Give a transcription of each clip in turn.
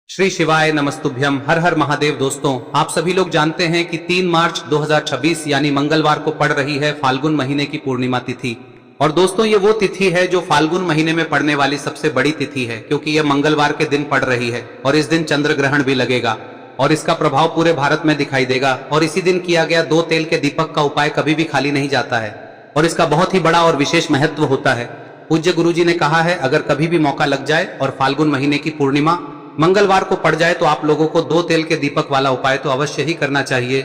श्री शिवाय नमस्तुभ्यम। हर हर महादेव। दोस्तों, आप सभी लोग जानते हैं कि 3 मार्च 2026 यानी मंगलवार को पड़ रही है फाल्गुन महीने की पूर्णिमा तिथि। और दोस्तों, ये वो तिथि है जो फाल्गुन महीने में पड़ने वाली सबसे बड़ी तिथि है, क्योंकि यह मंगलवार के दिन पड़ रही है और इस दिन चंद्र ग्रहण भी लगेगा और इसका प्रभाव पूरे भारत में दिखाई देगा। और इसी दिन किया गया 2 तेल के दीपक का उपाय कभी भी खाली नहीं जाता है और इसका बहुत ही बड़ा और विशेष महत्व होता है। पूज्य गुरुजी ने कहा है, अगर कभी भी मौका लग जाए और फाल्गुन महीने की पूर्णिमा मंगलवार को पड़ जाए तो आप लोगों को 2 तेल के दीपक वाला उपाय तो अवश्य ही करना चाहिए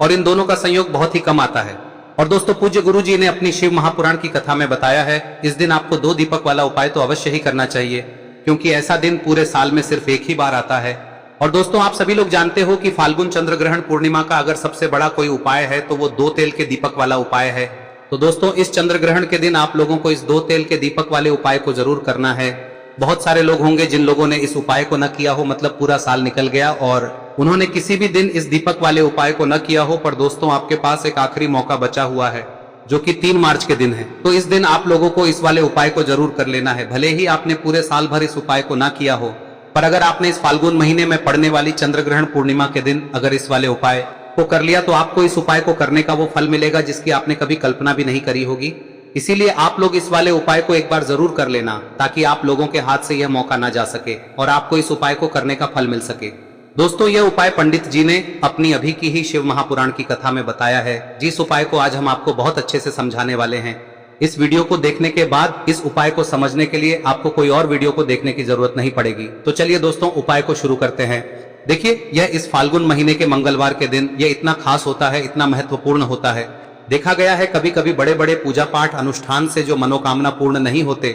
और इन दोनों का संयोग बहुत ही कम आता है। और दोस्तों, पूज्य गुरुजी ने अपनी शिव महापुराण की कथा में बताया है, इस दिन आपको 2 दीपक वाला उपाय तो अवश्य ही करना चाहिए, क्योंकि ऐसा दिन पूरे साल में सिर्फ एक ही बार आता है। और दोस्तों, आप सभी लोग जानते हो कि फाल्गुन चंद्र ग्रहण पूर्णिमा का अगर सबसे बड़ा कोई उपाय है तो वो 2 तेल के दीपक वाला उपाय है। तो दोस्तों, इस चंद्र ग्रहण के दिन आप लोगों को इस 2 तेल के दीपक वाले उपाय को जरूर करना है। बहुत सारे लोग होंगे जिन लोगों ने इस उपाय को न किया हो, मतलब पूरा साल निकल गया और उन्होंने किसी भी दिन इस दीपक वाले उपाय को न किया हो। पर दोस्तों, आपके पास एक आखिरी मौका बचा हुआ है जो कि 3 मार्च के दिन है। तो इस दिन आप लोगों को इस वाले उपाय को जरूर कर लेना है। भले ही आपने पूरे साल भर इस उपाय को ना किया हो, पर अगर आपने इस फाल्गुन महीने में पड़ने वाली चंद्र ग्रहण पूर्णिमा के दिन अगर इस वाले उपाय को कर लिया तो आपको इस उपाय को करने का वो फल मिलेगा जिसकी आपने कभी कल्पना भी नहीं करी होगी। इसीलिए आप लोग इस वाले उपाय को एक बार जरूर कर लेना, ताकि आप लोगों के हाथ से यह मौका ना जा सके और आपको इस उपाय को करने का फल मिल सके। दोस्तों, यह उपाय पंडित जी ने अपनी अभी की ही शिव महापुराण की कथा में बताया है, जिस उपाय को आज हम आपको बहुत अच्छे से समझाने वाले हैं। इस वीडियो को देखने के बाद इस उपाय को समझने के लिए आपको कोई और वीडियो को देखने की जरूरत नहीं पड़ेगी। तो चलिए दोस्तों, उपाय को शुरू करते हैं। देखिए, यह इस फाल्गुन महीने के मंगलवार के दिन यह इतना खास होता है, इतना महत्वपूर्ण होता है। देखा गया है कभी कभी बड़े बड़े पूजा पाठ अनुष्ठान से जो मनोकामना पूर्ण नहीं होते,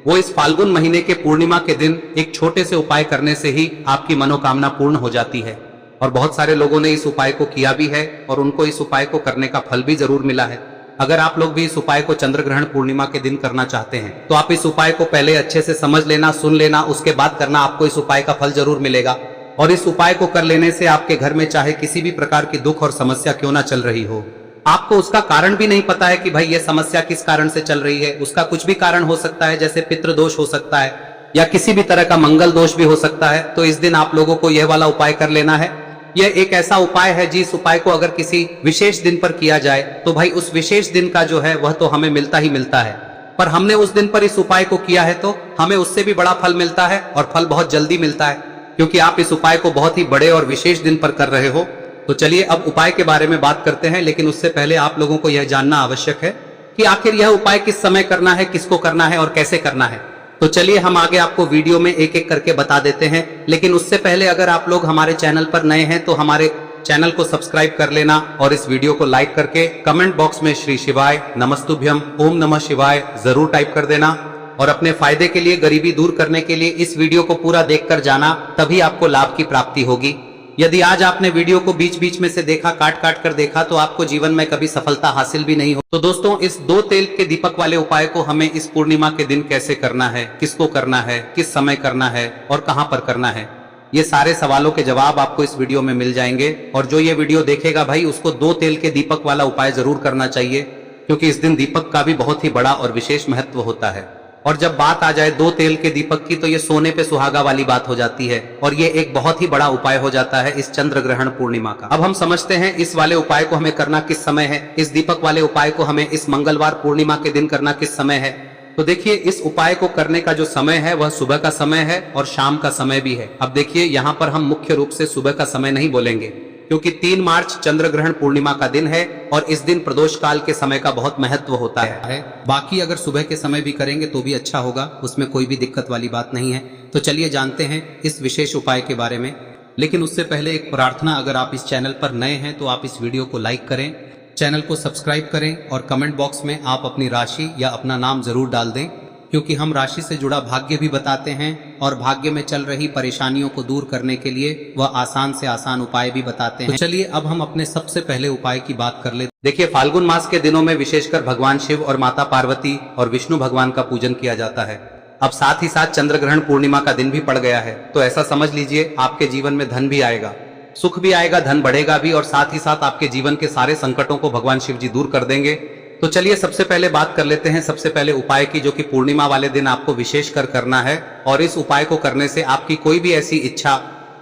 वो इस फाल्गुन महीने के पूर्णिमा के दिन एक छोटे से उपाय करने से ही आपकी मनोकामना पूर्ण हो जाती है। और बहुत सारे लोगों ने इस उपाय को किया भी है और उनको इस उपाय को करने का फल भी जरूर मिला है। अगर आप लोग भी इस उपाय को चंद्र ग्रहण पूर्णिमा के दिन करना चाहते हैं तो आप इस उपाय को पहले अच्छे से समझ लेना, सुन लेना, उसके बाद करना। आपको इस उपाय का फल जरूर मिलेगा। और इस उपाय को कर लेने से आपके घर में चाहे किसी भी प्रकार की दुख और समस्या क्यों ना चल रही हो, आपको उसका कारण भी नहीं पता है कि भाई ये समस्या किस कारण से चल रही है, उसका कुछ भी कारण हो सकता है, जैसे पितृदोष हो सकता है या किसी भी तरह का मंगल दोष भी हो सकता है। तो इस दिन आप लोगों को यह वाला उपाय कर लेना है। यह एक ऐसा उपाय है जिस उपाय को अगर किसी विशेष दिन पर किया जाए तो भाई उस विशेष दिन का जो है वह तो हमें मिलता ही मिलता है, पर हमने उस दिन पर इस उपाय को किया है तो हमें उससे भी बड़ा फल मिलता है और फल बहुत जल्दी मिलता है, क्योंकि आप इस उपाय को बहुत ही बड़े और विशेष दिन पर कर रहे हो। तो चलिए अब उपाय के बारे में बात करते हैं, लेकिन उससे पहले आप लोगों को यह जानना आवश्यक है कि आखिर यह उपाय किस समय करना है, किसको करना है और कैसे करना है। तो चलिए हम आगे आपको वीडियो में एक एक करके बता देते हैं, लेकिन उससे पहले अगर आप लोग हमारे चैनल पर नए हैं तो हमारे चैनल को सब्सक्राइब कर लेना और इस वीडियो को लाइक करके कमेंट बॉक्स में श्री शिवाय नमस्तुभ्यम ओम नमः शिवाय जरूर टाइप कर देना। और अपने फायदे के लिए, गरीबी दूर करने के लिए इस वीडियो को पूरा देखकर जाना, तभी आपको लाभ की प्राप्ति होगी। यदि आज आपने वीडियो को बीच बीच में से देखा, काट काट कर देखा, तो आपको जीवन में कभी सफलता हासिल भी नहीं हो। तो दोस्तों, इस 2 तेल के दीपक वाले उपाय को हमें इस पूर्णिमा के दिन कैसे करना है, किसको करना है, किस समय करना है और कहां पर करना है, ये सारे सवालों के जवाब आपको इस वीडियो में मिल जाएंगे। और जो ये वीडियो देखेगा भाई, उसको 2 तेल के दीपक वाला उपाय जरूर करना चाहिए, क्योंकि इस दिन दीपक का भी बहुत ही बड़ा और विशेष महत्व होता है। और जब बात आ जाए 2 तेल के दीपक की, तो ये सोने पे सुहागा वाली बात हो जाती है और ये एक बहुत ही बड़ा उपाय हो जाता है इस चंद्र ग्रहण पूर्णिमा का। अब हम समझते हैं इस वाले उपाय को हमें करना किस समय है, इस दीपक वाले उपाय को हमें इस मंगलवार पूर्णिमा के दिन करना किस समय है। तो देखिए, इस उपाय को करने का जो समय है वह सुबह का समय है और शाम का समय भी है। अब देखिए, यहाँ पर हम मुख्य रूप से सुबह का समय नहीं बोलेंगे, क्योंकि 3 मार्च चंद्र ग्रहण पूर्णिमा का दिन है और इस दिन प्रदोष काल के समय का बहुत महत्व होता है। बाकी अगर सुबह के समय भी करेंगे तो भी अच्छा होगा, उसमें कोई भी दिक्कत वाली बात नहीं है। तो चलिए जानते हैं इस विशेष उपाय के बारे में। लेकिन उससे पहले एक प्रार्थना, अगर आप इस चैनल पर नए हैं तो आप इस वीडियो को लाइक करें, चैनल को सब्सक्राइब करें और कमेंट बॉक्स में आप अपनी राशि या अपना नाम जरूर डाल दें, क्योंकि हम राशि से जुड़ा भाग्य भी बताते हैं और भाग्य में चल रही परेशानियों को दूर करने के लिए वह आसान से आसान उपाय भी बताते हैं। तो चलिए अब हम अपने सबसे पहले उपाय की बात कर ले। देखिए, फाल्गुन मास के दिनों में विशेषकर भगवान शिव और माता पार्वती और विष्णु भगवान का पूजन किया जाता है। अब साथ ही साथ चंद्र ग्रहण पूर्णिमा का दिन भी पड़ गया है, तो ऐसा समझ लीजिए आपके जीवन में धन भी आएगा, सुख भी आएगा, धन बढ़ेगा भी और साथ ही साथ आपके जीवन के सारे संकटों को भगवान शिव जी दूर कर देंगे। तो चलिए सबसे पहले बात कर लेते हैं सबसे पहले उपाय की, जो कि पूर्णिमा वाले दिन आपको विशेष कर करना है। और इस उपाय को करने से आपकी कोई भी ऐसी इच्छा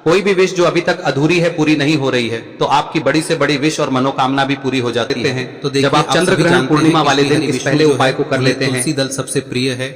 कोई भी विश जो अभी तक अधूरी है, पूरी नहीं हो रही है, तो आपकी बड़ी से बड़ी विश और मनोकामना भी पूरी हो जाती है। तो जब आप चंद्र ग्रहण पूर्णिमा वाले दिन इस पहले उपाय को कर लेते हैं। तुलसी दल सबसे प्रिय है।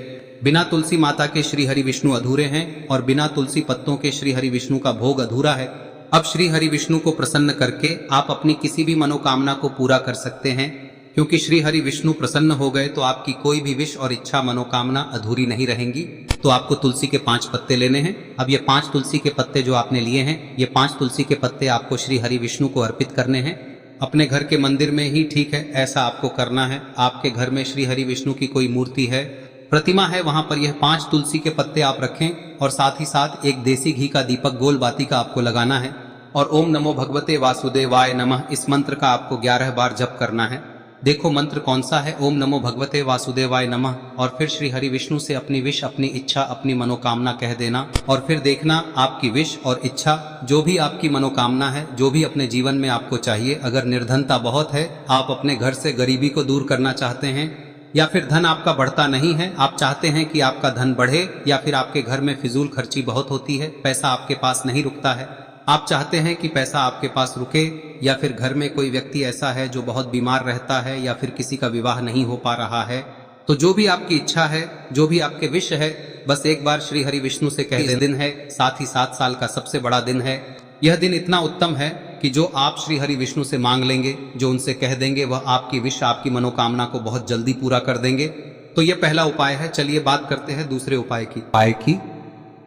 बिना तुलसी माता के श्री हरि विष्णु अधूरे हैं और बिना तुलसी पत्तों के श्री हरि विष्णु का भोग अधूरा है। अब श्री हरि विष्णु को प्रसन्न करके आप अपनी किसी भी मनोकामना को पूरा कर सकते हैं, क्योंकि श्री हरि विष्णु प्रसन्न हो गए तो आपकी कोई भी विश और इच्छा मनोकामना अधूरी नहीं रहेंगी। तो आपको तुलसी के 5 पत्ते लेने हैं। अब ये 5 तुलसी के पत्ते जो आपने लिए हैं, ये 5 तुलसी के पत्ते आपको श्री हरि विष्णु को अर्पित करने हैं। अपने घर के मंदिर में ही ठीक है, ऐसा आपको करना है। आपके घर में श्री हरि विष्णु की कोई मूर्ति है, प्रतिमा है, वहां पर यह 5 तुलसी के पत्ते आप रखें और साथ ही साथ एक देसी घी का दीपक गोल बाती का आपको लगाना है और ओम नमो भगवते वासुदेवाय नमः इस मंत्र का आपको 11 बार जप करना है। देखो मंत्र कौन सा है, ओम नमो भगवते वासुदेवाय नमः, और फिर श्री हरि विष्णु से अपनी विश, अपनी इच्छा, अपनी मनोकामना कह देना और फिर देखना आपकी विश और इच्छा, जो भी आपकी मनोकामना है, जो भी अपने जीवन में आपको चाहिए। अगर निर्धनता बहुत है, आप अपने घर से गरीबी को दूर करना चाहते हैं, या फिर धन आपका बढ़ता नहीं है, आप चाहते हैं कि आपका धन बढ़े, या फिर आपके घर में फिजूल खर्ची बहुत होती है, पैसा आपके पास नहीं रुकता है, आप चाहते हैं कि पैसा आपके पास रुके, या फिर घर में कोई व्यक्ति ऐसा है जो बहुत बीमार रहता है, या फिर किसी का विवाह नहीं हो पा रहा है, तो जो भी आपकी इच्छा है, जो भी आपके विश है, बस एक बार श्री हरि विष्णु से कह दिन है। साथ ही 7 साल का सबसे बड़ा दिन है। यह दिन इतना उत्तम है कि जो आप श्री हरि विष्णु से मांग लेंगे, जो उनसे कह देंगे, वह आपकी विश, आपकी मनोकामना को बहुत जल्दी पूरा कर देंगे। तो यह पहला उपाय है। चलिए बात करते हैं दूसरे उपाय की।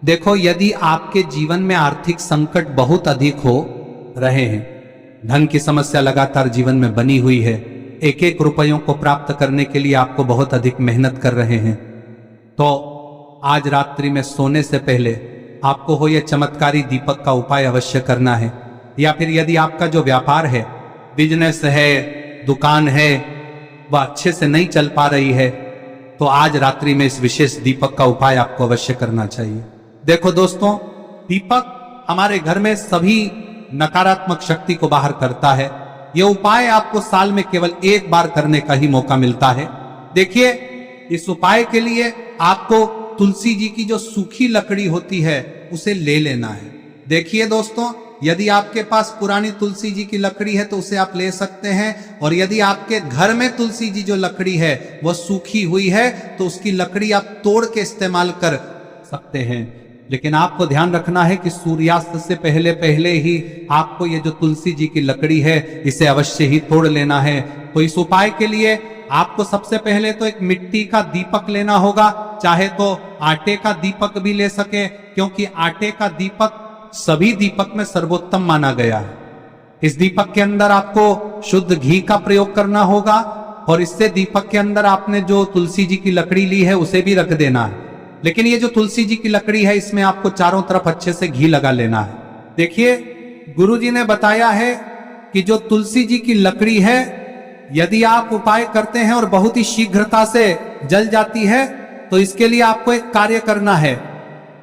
देखो, यदि आपके जीवन में आर्थिक संकट बहुत अधिक हो रहे हैं, धन की समस्या लगातार जीवन में बनी हुई है, एक एक रुपयों को प्राप्त करने के लिए आपको बहुत अधिक मेहनत कर रहे हैं, तो आज रात्रि में सोने से पहले आपको हो यह चमत्कारी दीपक का उपाय अवश्य करना है। या फिर यदि आपका जो व्यापार है, बिजनेस है, दुकान है, वह अच्छे से नहीं चल पा रही है, तो आज रात्रि में इस विशेष दीपक का उपाय आपको अवश्य करना चाहिए। देखो दोस्तों, दीपक हमारे घर में सभी नकारात्मक शक्ति को बाहर करता है। यह उपाय आपको साल में केवल 1 बार करने का ही मौका मिलता है। देखिए, इस उपाय के लिए आपको तुलसी जी की जो सूखी लकड़ी होती है उसे ले लेना है। देखिए दोस्तों, यदि आपके पास पुरानी तुलसी जी की लकड़ी है तो उसे आप ले सकते हैं, और यदि आपके घर में तुलसी जी जो लकड़ी है वह सूखी हुई है तो उसकी लकड़ी आप तोड़ के इस्तेमाल कर सकते हैं। लेकिन आपको ध्यान रखना है कि सूर्यास्त से पहले पहले ही आपको ये जो तुलसी जी की लकड़ी है इसे अवश्य ही तोड़ लेना है। तो इस उपाय के लिए आपको सबसे पहले तो एक मिट्टी का दीपक लेना होगा, चाहे तो आटे का दीपक भी ले सके, क्योंकि आटे का दीपक सभी दीपक में सर्वोत्तम माना गया है। इस दीपक के अंदर आपको शुद्ध घी का प्रयोग करना होगा, और इससे दीपक के अंदर आपने जो तुलसी जी की लकड़ी ली है उसे भी रख देना है। लेकिन ये जो तुलसी जी की लकड़ी है, इसमें आपको चारों तरफ अच्छे से घी लगा लेना है। देखिए, गुरुजी ने बताया है कि जो तुलसी जी की लकड़ी है, यदि आप उपाय करते हैं और बहुत ही शीघ्रता से जल जाती है, तो इसके लिए आपको एक कार्य करना है।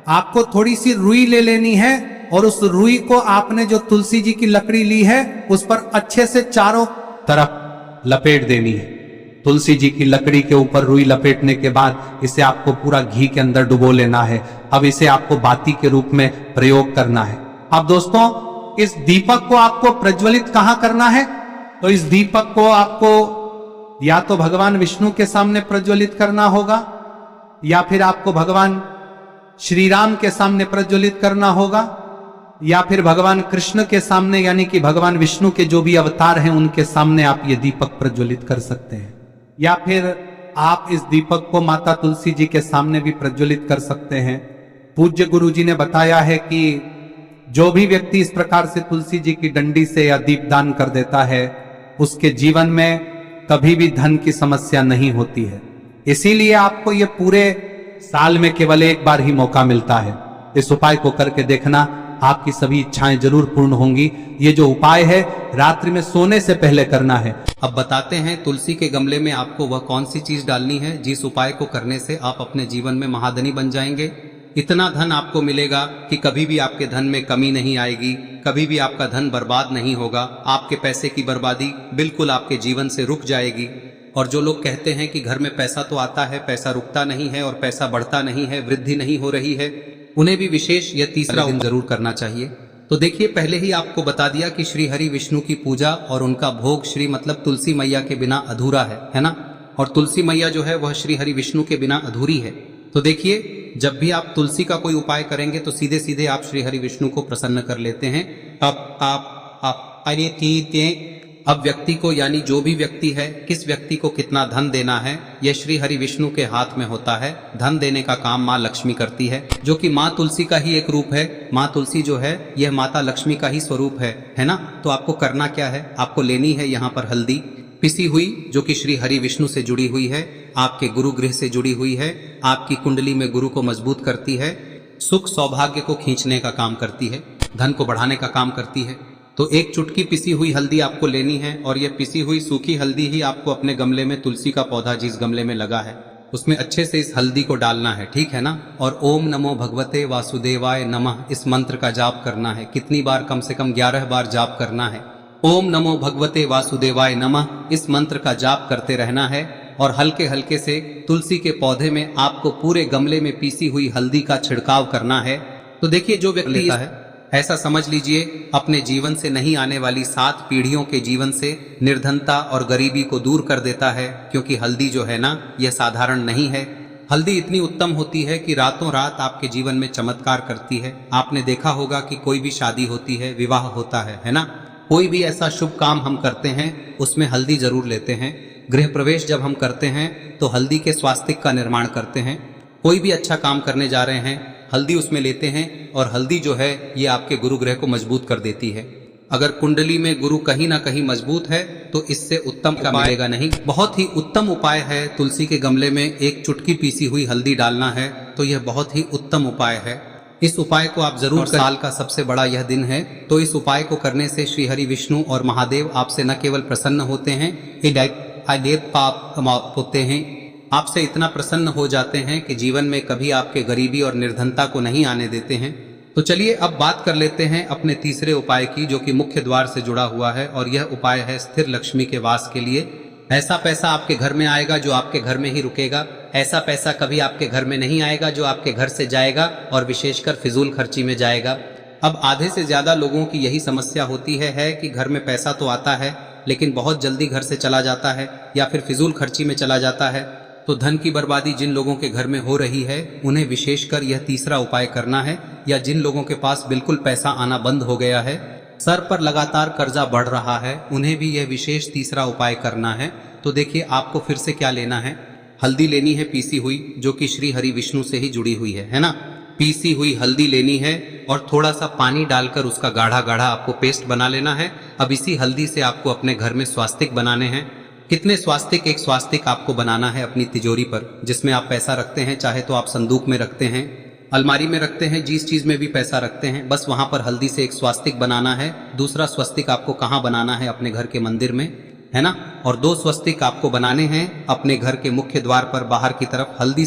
आपको थोड़ी सी रुई ले लेनी है और उस रुई को आपने जो तुलसी जी की लकड़ी ली है उस पर अच्छे से चारों तरफ लपेट देनी है। तुलसी जी की लकड़ी के ऊपर रुई लपेटने के बाद इसे आपको पूरा घी के अंदर डुबो लेना है। अब इसे आपको बाती के रूप में प्रयोग करना है। अब दोस्तों, इस दीपक को आपको प्रज्वलित कहां करना है? तो इस दीपक को आपको या तो भगवान विष्णु के सामने प्रज्वलित करना होगा, या फिर आपको भगवान श्री राम के सामने प्रज्वलित करना होगा, या फिर भगवान कृष्ण के सामने, यानी कि भगवान विष्णु के जो भी अवतार हैं उनके सामने आप ये दीपक प्रज्वलित कर सकते हैं। या फिर आप इस दीपक को माता तुलसी जी के सामने भी प्रज्वलित कर सकते हैं। पूज्य गुरु जी ने बताया है कि जो भी व्यक्ति इस प्रकार से तुलसी जी की डंडी से या दीपदान कर देता है, उसके जीवन में कभी भी धन की समस्या नहीं होती है। इसीलिए आपको ये पूरे साल में केवल 1 बार ही मौका मिलता है। इस उपाय को करके देखना, आपकी सभी इच्छाएं जरूर पूर्ण होंगी। ये जो उपाय है रात्रि में सोने से पहले करना है। अब बताते हैं तुलसी के गमले में आपको वह कौन सी चीज डालनी है जिस उपाय को करने से आप अपने जीवन में महाधनी बन जाएंगे। इतना धन आपको मिलेगा कि कभी भी आपके धन में कमी नहीं आएगी, कभी भी आपका धन बर्बाद नहीं होगा। आपके पैसे की बर्बादी बिल्कुल आपके जीवन से रुक जाएगी। और जो लोग कहते हैं कि घर में पैसा तो आता है, पैसा रुकता नहीं है और पैसा बढ़ता नहीं है, वृद्धि नहीं हो रही है, उन्हें भी विशेष यह तीसरा दिन जरूर करना चाहिए। तो देखिए, पहले ही आपको बता दिया कि श्री हरि विष्णु की पूजा और उनका भोग श्री मतलब तुलसी मैया के बिना अधूरा है ना। और तुलसी मैया जो है वह श्री हरि विष्णु के बिना अधूरी है। तो देखिए, जब भी आप तुलसी का कोई उपाय करेंगे तो सीधे सीधे आप श्री हरि विष्णु को प्रसन्न कर लेते हैं। अब व्यक्ति को, यानी जो भी व्यक्ति है, किस व्यक्ति को कितना धन देना है, यह श्री हरि विष्णु के हाथ में होता है। धन देने का काम माँ लक्ष्मी करती है, जो कि माँ तुलसी का ही एक रूप है। माँ तुलसी जो है यह माता लक्ष्मी का ही स्वरूप है ना। तो आपको करना क्या है, आपको लेनी है यहाँ पर हल्दी पिसी हुई, जो कि श्री हरि विष्णु से जुड़ी हुई है, आपके गुरु गृह से जुड़ी हुई है, आपकी कुंडली में गुरु को मजबूत करती है, सुख सौभाग्य को खींचने का काम करती है, धन को बढ़ाने का काम करती है। तो एक चुटकी पिसी हुई हल्दी आपको लेनी है, और यह पिसी हुई सूखी हल्दी ही आपको अपने गमले में, तुलसी का पौधा जिस गमले में लगा है उसमें अच्छे से इस हल्दी को डालना है, ठीक है ना। और ओम नमो भगवते वासुदेवाय नमः इस मंत्र का जाप करना है। कितनी बार? कम से कम 11 बार जाप करना है। ओम नमो भगवते वासुदेवाय नमः इस मंत्र का जाप करते रहना है, और हल्के हल्के से तुलसी के पौधे में आपको पूरे गमले में पीसी हुई हल्दी का छिड़काव करना है। तो देखिए, जो व्यक्ति लेता है, ऐसा समझ लीजिए अपने जीवन से नहीं आने वाली 7 पीढ़ियों के जीवन से निर्धनता और गरीबी को दूर कर देता है। क्योंकि हल्दी जो है ना, यह साधारण नहीं है। हल्दी इतनी उत्तम होती है कि रातों रात आपके जीवन में चमत्कार करती है। आपने देखा होगा कि कोई भी शादी होती है, विवाह होता है ना, कोई भी ऐसा शुभ काम हम करते हैं उसमें हल्दी जरूर लेते हैं। गृह प्रवेश जब हम करते हैं तो हल्दी के स्वास्तिक का निर्माण करते हैं। कोई भी अच्छा काम करने जा रहे हैं, हल्दी उसमें लेते हैं, और हल्दी जो है ये आपके गुरु ग्रह को मजबूत कर देती है। अगर कुंडली में गुरु कहीं ना कहीं मजबूत है तो इससे उत्तम का मिलेगा नहीं। बहुत ही उत्तम उपाय है, तुलसी के गमले में एक चुटकी पीसी हुई हल्दी डालना है, तो यह बहुत ही उत्तम उपाय है। इस उपाय को आप जरूर, साल का सबसे बड़ा यह दिन है, तो इस उपाय को करने से श्री हरि विष्णु और महादेव आपसे न केवल प्रसन्न होते हैं, पाप होते हैं, आपसे इतना प्रसन्न हो जाते हैं कि जीवन में कभी आपके गरीबी और निर्धनता को नहीं आने देते हैं। तो चलिए अब बात कर लेते हैं अपने तीसरे उपाय की, जो कि मुख्य द्वार से जुड़ा हुआ है, और यह उपाय है स्थिर लक्ष्मी के वास के लिए। ऐसा पैसा आपके घर में आएगा जो आपके घर में ही रुकेगा। ऐसा पैसा कभी आपके घर में नहीं आएगा जो आपके घर से जाएगा, और विशेषकर फिजूल खर्ची में जाएगा। अब आधे से ज्यादा लोगों की यही समस्या होती है कि घर में पैसा तो आता है लेकिन बहुत जल्दी घर से चला जाता है, या फिर फिजूल खर्ची में चला जाता है। तो धन की बर्बादी जिन लोगों के घर में हो रही है उन्हें विशेषकर यह तीसरा उपाय करना है, या जिन लोगों के पास बिल्कुल पैसा आना बंद हो गया है, सर पर लगातार कर्जा बढ़ रहा है, उन्हें भी यह विशेष तीसरा उपाय करना है। तो देखिए, आपको फिर से क्या लेना है, हल्दी लेनी है पीसी हुई, जो कि श्री हरि विष्णु से ही जुड़ी हुई है ना। पीसी हुई हल्दी लेनी है, और थोड़ा सा पानी डालकर उसका गाढ़ा गाढ़ा आपको पेस्ट बना लेना है। अब इसी हल्दी से आपको अपने घर में स्वास्तिक बनाने हैं। कितने स्वास्तिक? एक स्वास्तिक आपको बनाना है अपनी तिजोरी पर, जिसमें आप पैसा रखते हैं। चाहे तो आप संदूक में रखते हैं, अलमारी में रखते हैं, जिस चीज में भी पैसा रखते हैं, बस वहां पर हल्दी से एक स्वास्तिक बनाना है। दूसरा स्वस्तिक आपको कहाँ बनाना है? अपने घर के मंदिर में, है ना। और 2 स्वस्तिक आपको बनाने हैं अपने घर के मुख्य द्वार पर बाहर की तरफ। हल्दी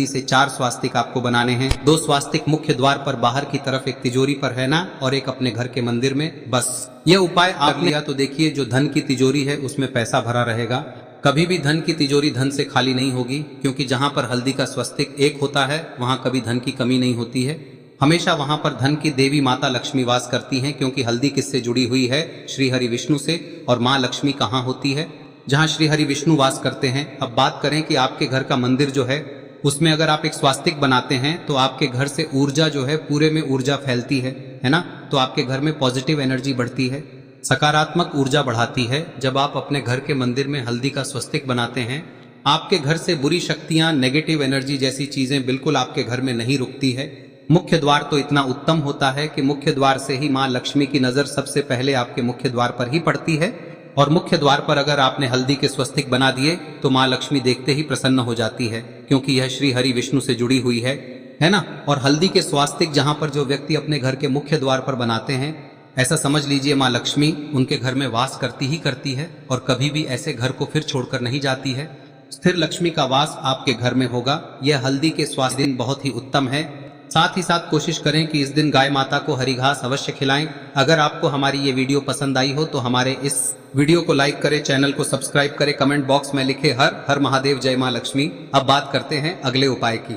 से 4 स्वास्तिक आपको बनाने हैं। 2 स्वास्तिक मुख्य द्वार पर बाहर की तरफ, एक तिजोरी पर, है ना, और एक अपने घर के मंदिर में। बस यह उपाय आप लिया तो देखिए, जो धन की तिजोरी है उसमें पैसा भरा रहेगा। कभी भी धन की तिजोरी धन से खाली नहीं होगी, क्योंकि जहां पर हल्दी का स्वस्तिक एक होता है वहां कभी धन की कमी नहीं होती है। हमेशा वहां पर धन की देवी माता लक्ष्मी वास करती हैं, क्योंकि हल्दी किससे जुड़ी हुई है? श्री हरि विष्णु से। और माँ लक्ष्मी कहाँ होती है? जहाँ श्री हरि विष्णु वास करते हैं। अब बात करें कि आपके घर का मंदिर जो है उसमें अगर आप एक स्वास्तिक बनाते हैं तो आपके घर से ऊर्जा जो है, पूरे में ऊर्जा फैलती है ना। तो आपके घर में पॉजिटिव एनर्जी बढ़ती है, सकारात्मक ऊर्जा बढ़ाती है। जब आप अपने घर के मंदिर में हल्दी का स्वस्तिक बनाते हैं, आपके घर से बुरी शक्तियां, नेगेटिव एनर्जी जैसी चीजें बिल्कुल आपके घर में नहीं रुकती है। मुख्य द्वार तो इतना उत्तम होता है कि मुख्य द्वार से ही माँ लक्ष्मी की नजर सबसे पहले आपके मुख्य द्वार पर ही पड़ती है। और मुख्य द्वार पर अगर आपने हल्दी के स्वस्तिक बना दिए तो माँ लक्ष्मी देखते ही प्रसन्न हो जाती है, क्योंकि यह श्री हरि विष्णु से जुड़ी हुई है ना। और हल्दी के स्वास्तिक जहां पर जो व्यक्ति अपने घर के मुख्य द्वार पर बनाते हैं, ऐसा समझ लीजिए माँ लक्ष्मी उनके घर में वास करती ही करती है, और कभी भी ऐसे घर को फिर छोड़कर नहीं जाती है। स्थिर लक्ष्मी का वास आपके घर में होगा। यह हल्दी के स्वास्थ्य दिन बहुत ही उत्तम है। साथ ही साथ कोशिश करें कि इस दिन गाय माता को हरी घास अवश्य खिलाएं। अगर आपको हमारी ये वीडियो पसंद आई हो तो हमारे इस वीडियो को लाइक करें, चैनल को सब्सक्राइब करें, कमेंट बॉक्स में लिखे हर हर महादेव, जय मां लक्ष्मी। अब बात करते हैं अगले उपाय की।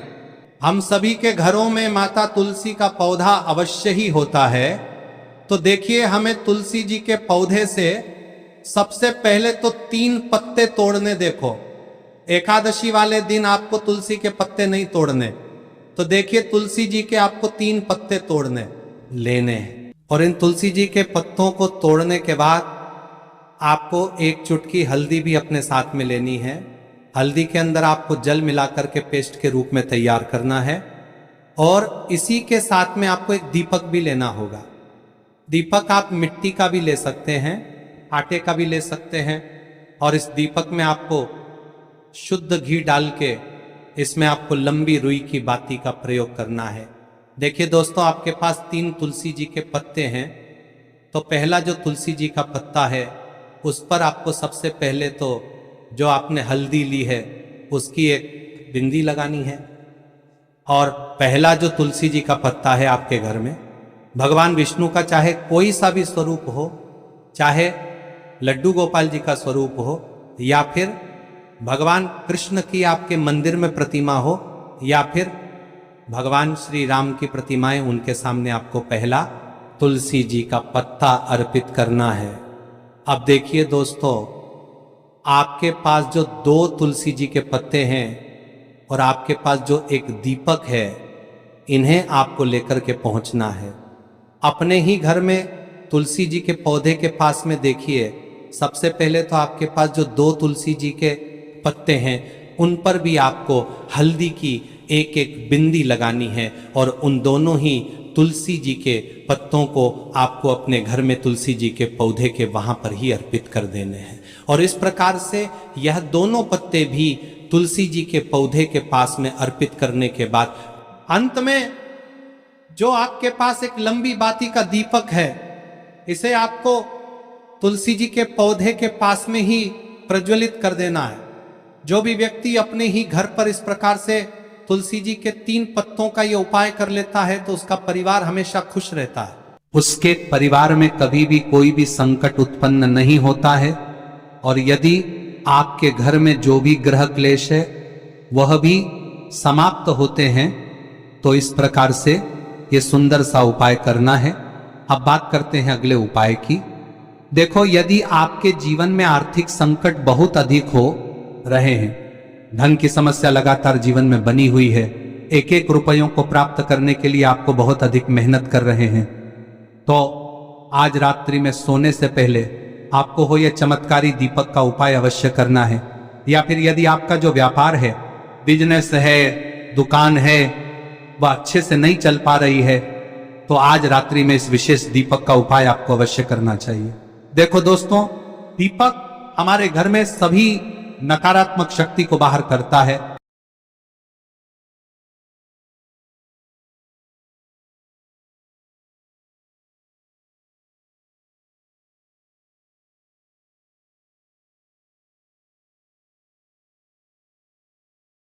हम सभी के घरों में माता तुलसी का पौधा अवश्य ही होता है। तो देखिए, हमें तुलसी जी के पौधे से सबसे पहले तो 3 पत्ते तोड़ने। देखो, एकादशी वाले दिन आपको तुलसी के पत्ते नहीं तोड़ने। तो देखिए, तुलसी जी के आपको 3 पत्ते तोड़ने लेने हैं। और इन तुलसी जी के पत्तों को तोड़ने के बाद आपको 1 चुटकी हल्दी भी अपने साथ में लेनी है। हल्दी के अंदर आपको जल मिलाकर के पेस्ट के रूप में तैयार करना है। और इसी के साथ में आपको एक दीपक भी लेना होगा। दीपक आप मिट्टी का भी ले सकते हैं, आटे का भी ले सकते हैं। और इस दीपक में आपको शुद्ध घी डाल के इसमें आपको लंबी रुई की बाती का प्रयोग करना है। देखिए दोस्तों, आपके पास 3 तुलसी जी के पत्ते हैं। तो पहला जो तुलसी जी का पत्ता है, उस पर आपको सबसे पहले तो जो आपने हल्दी ली है उसकी एक बिंदी लगानी है। और पहला जो तुलसी जी का पत्ता है आपके घर में, भगवान विष्णु का चाहे कोई सा भी स्वरूप हो, चाहे लड्डू गोपाल जी का स्वरूप हो, या फिर भगवान कृष्ण की आपके मंदिर में प्रतिमा हो, या फिर भगवान श्री राम की प्रतिमाएं, उनके सामने आपको पहला तुलसी जी का पत्ता अर्पित करना है। अब देखिए दोस्तों, आपके पास जो 2 तुलसी जी के पत्ते हैं और आपके पास जो एक दीपक है, इन्हें आपको लेकर के पहुंचना है। अपने ही घर में तुलसी जी के पौधे के पास में देखिए, सबसे पहले तो आपके पास जो 2 तुलसी जी के पत्ते हैं, उन पर भी आपको हल्दी की एक एक बिंदी लगानी है। और उन दोनों ही तुलसी जी के पत्तों को आपको अपने घर में तुलसी जी के पौधे के वहां पर ही अर्पित कर देने हैं। और इस प्रकार से यह दोनों पत्ते भी तुलसी जी के पौधे के पास में अर्पित करने के बाद अंत में जो आपके पास एक लंबी बाती का दीपक है, इसे आपको तुलसी जी के पौधे के पास में ही प्रज्वलित कर देना है। जो भी व्यक्ति अपने ही घर पर इस प्रकार से तुलसी जी के 3 पत्तों का ये उपाय कर लेता है, तो उसका परिवार हमेशा खुश रहता है। उसके परिवार में कभी भी कोई भी संकट उत्पन्न नहीं होता है। और यदि आपके घर में जो भी ग्रह क्लेश है वह भी समाप्त होते हैं। तो इस प्रकार से ये सुंदर सा उपाय करना है। अब बात करते हैं अगले उपाय की। देखो, यदि आपके जीवन में आर्थिक संकट बहुत अधिक हो रहे हैं, धन की समस्या लगातार जीवन में बनी हुई है, एक एक रुपयों को प्राप्त करने के लिए आपको बहुत अधिक मेहनत कर रहे हैं, तो आज रात्रि में सोने से पहले आपको हो यह चमत्कारी दीपक का उपाय अवश्य करना है। या फिर यदि आपका जो व्यापार है, बिजनेस है, दुकान है, वह अच्छे से नहीं चल पा रही है, तो आज रात्रि में इस विशेष दीपक का उपाय आपको अवश्य करना चाहिए। देखो दोस्तों, दीपक हमारे घर में सभी नकारात्मक शक्ति को बाहर करता है।